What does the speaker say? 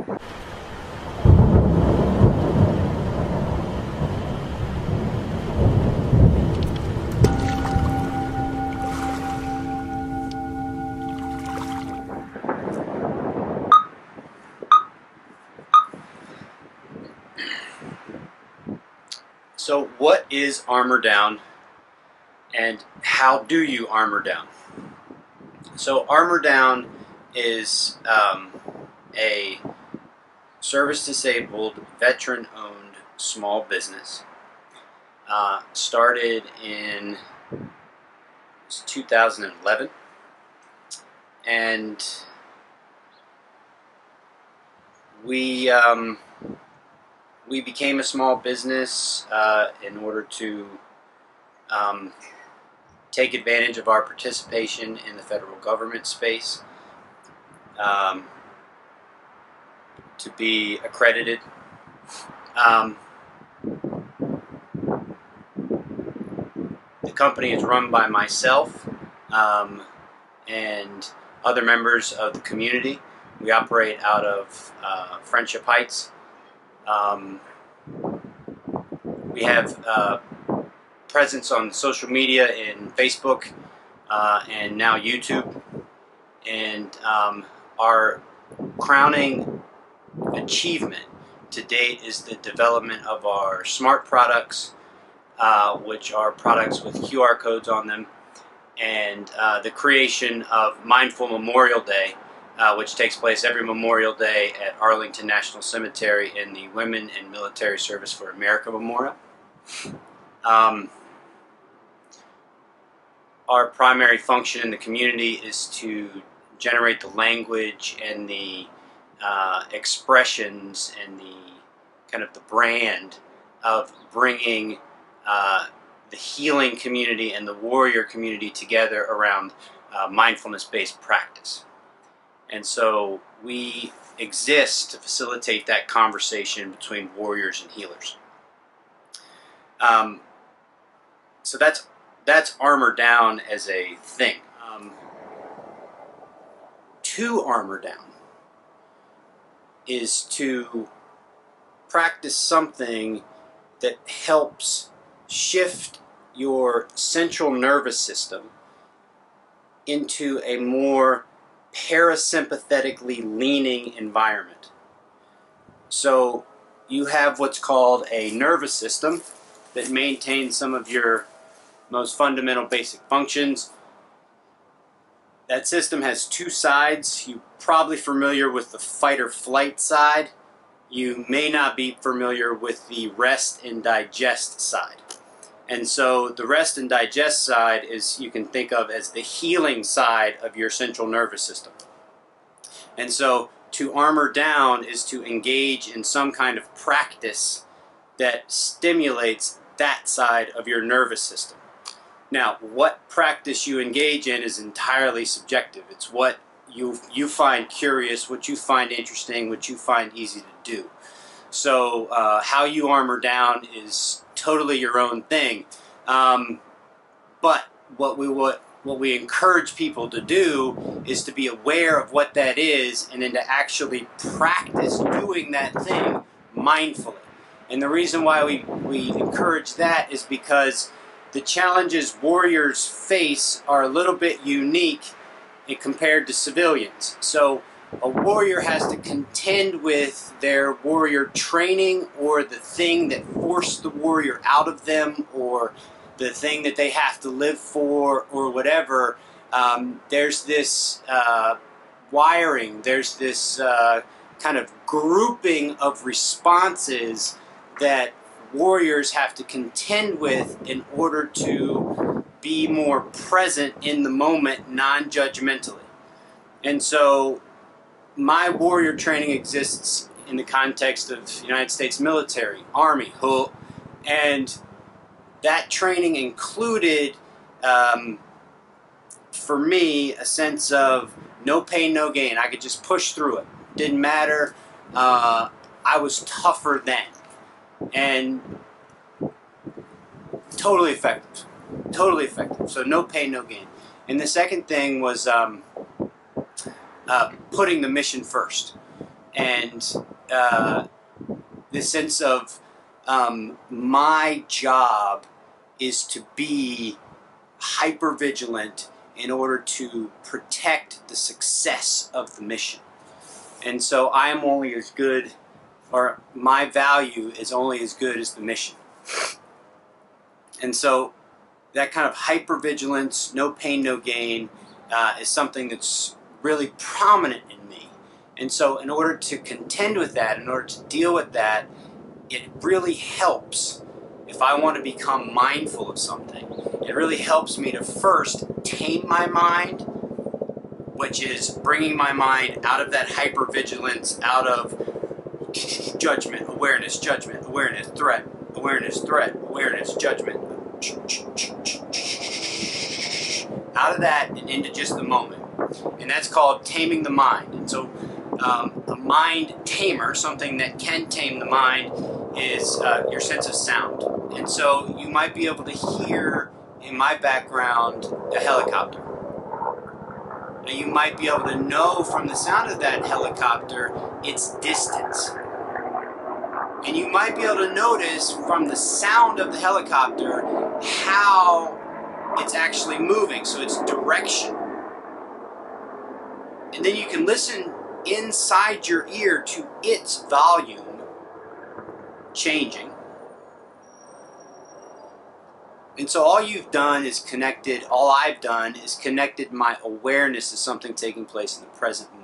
So what is armor down, and how do you armor down? So armor down is a service-disabled, veteran-owned small business. Started in 2011, and we became a small business in order to take advantage of our participation in the federal government space, to be accredited. The company is run by myself and other members of the community. We operate out of Friendship Heights. We have presence on social media in Facebook and now YouTube. And our crowning achievement to date is the development of our smart products, which are products with QR codes on them, and the creation of Mindful Memorial Day, which takes place every Memorial Day at Arlington National Cemetery in the Women in Military Service for America Memorial. Our primary function in the community is to generate the language and the expressions and the kind of the brand of bringing the healing community and the warrior community together around mindfulness-based practice. And so we exist to facilitate that conversation between warriors and healers. So that's armor down as a thing. To armor down is to practice something that helps shift your central nervous system into a more parasympathetically leaning environment. So you have what's called a nervous system that maintains some of your most fundamental basic functions. That system has two sides. You're probably familiar with the fight or flight side. You may not be familiar with the rest and digest side. And so the rest and digest side is, you can think of as the healing side of your central nervous system. And so to armor down is to engage in some kind of practice that stimulates that side of your nervous system. Now, what practice you engage in is entirely subjective. It's what you find curious, what you find interesting, what you find easy to do. So how you armor down is totally your own thing. But what we encourage people to do is to be aware of what that is, and then to actually practice doing that thing mindfully. And the reason why we encourage that is because the challenges warriors face are a little bit unique compared to civilians. So a warrior has to contend with their warrior training, or the thing that forced the warrior out of them, or the thing that they have to live for, or whatever. There's this wiring, there's this kind of grouping of responses that warriors have to contend with in order to be more present in the moment non-judgmentally. And so my warrior training exists in the context of United States military, Army, and that training included, for me, a sense of no pain, no gain. I could just push through it. Didn't matter. I was tougher then. And totally effective. Totally effective. So no pain, no gain. And the second thing was putting the mission first. and this sense of my job is to be hypervigilant in order to protect the success of the mission. And so I am only as good, or my value is only as good as the mission. And so that kind of hypervigilance, no pain, no gain, is something that's really prominent in me. And so in order to contend with that, in order to deal with that, it really helps if I want to become mindful of something. It really helps me to first tame my mind, which is bringing my mind out of that hypervigilance, out of judgment, awareness, threat, awareness, judgment. Out of that and into just the moment. And that's called taming the mind. And so a mind tamer, something that can tame the mind, is your sense of sound. And so you might be able to hear in my background a helicopter. Now you might be able to know from the sound of that helicopter its distance. And you might be able to notice from the sound of the helicopter how it's actually moving, so its direction. And then you can listen inside your ear to its volume changing. And so all you've done is connected, all I've done is connected my awareness to something taking place in the present moment.